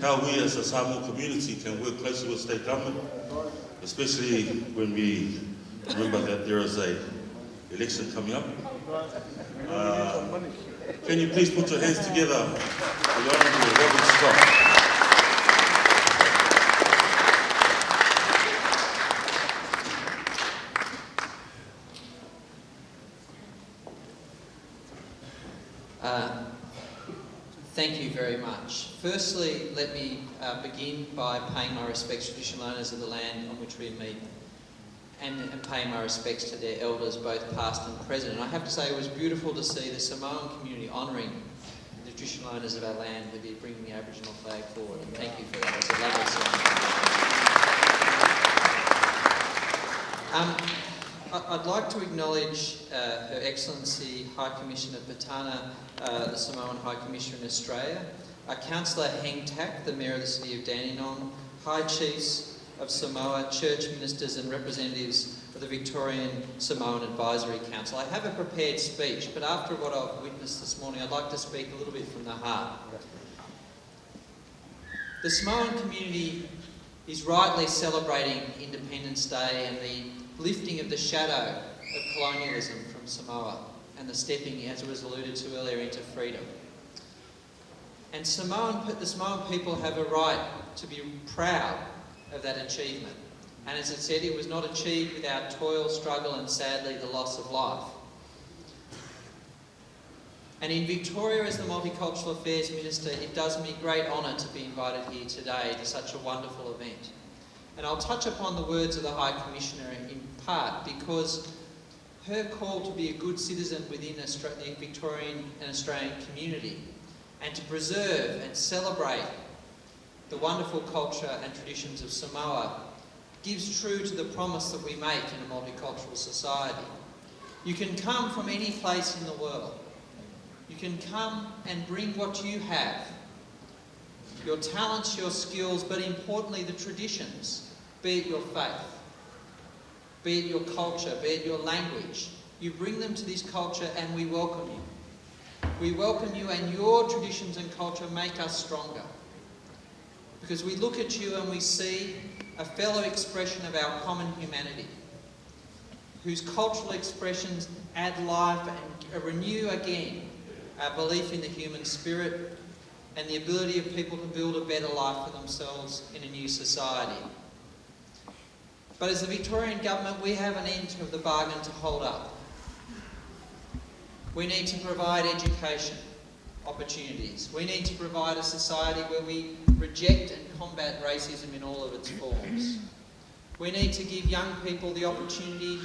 How we as a Samoa community can work closely with state government, especially when we remember that there is an election coming up. Can you please put your hands together for the Honourable Robert Scott? Thank you very much. Firstly, let me begin by paying my respects to traditional owners of the land on which we meet and paying my respects to their elders, both past and present. And I have to say it was beautiful to see the Samoan community honouring the traditional owners of our land with bringing the Aboriginal flag forward. And thank you for that. It's a lovely ceremony. I'd like to acknowledge Her Excellency High Commissioner Patana, the Samoan High Commissioner in Australia, Councillor Heng Tak, the Mayor of the City of Dandenong, High Chiefs of Samoa, Church Ministers and representatives of the Victorian Samoan Advisory Council. I have a prepared speech, but after what I've witnessed this morning, I'd like to speak a little bit from the heart. The Samoan community is rightly celebrating Independence Day and the lifting of the shadow of colonialism from Samoa and the stepping, as was alluded to earlier, into freedom. And the Samoan people have a right to be proud of that achievement. And as it said, it was not achieved without toil, struggle and sadly the loss of life. And in Victoria, as the Multicultural Affairs Minister, it does me great honour to be invited here today to such a wonderful event. And I'll touch upon the words of the High Commissioner in part because her call to be a good citizen within the Victorian and Australian community and to preserve and celebrate the wonderful culture and traditions of Samoa gives true to the promise that we make in a multicultural society. You can come from any place in the world. You can come and bring what you have, your talents, your skills, but importantly the traditions, be it your faith, be it your culture, be it your language. You bring them to this culture and we welcome you. We welcome you, and your traditions and culture make us stronger. Because we look at you and we see a fellow expression of our common humanity, whose cultural expressions add life and renew again our belief in the human spirit and the ability of people to build a better life for themselves in a new society. But as the Victorian Government, we have an end of the bargain to hold up. We need to provide education opportunities. We need to provide a society where we reject and combat racism in all of its forms. We need to give young people the opportunity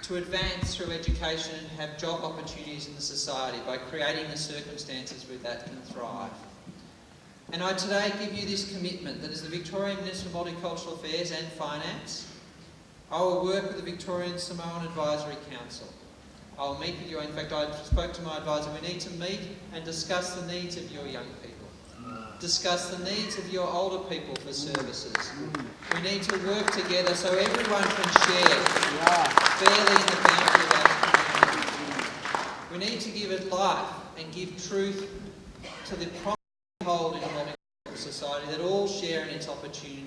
to advance through education and have job opportunities in the society by creating the circumstances where that can thrive. And I today give you this commitment that as the Victorian Minister for Multicultural Affairs and Finance, I will work with the Victorian Samoan Advisory Council. I will meet with you. In fact, I spoke to my advisor. We need to meet and discuss the needs of your young people. Discuss the needs of your older people for services. We need to work together so everyone can share fairly in the boundary of our community. We need to give it life and give truth to the promise we hold in a multicultural society that all share in its opportunity.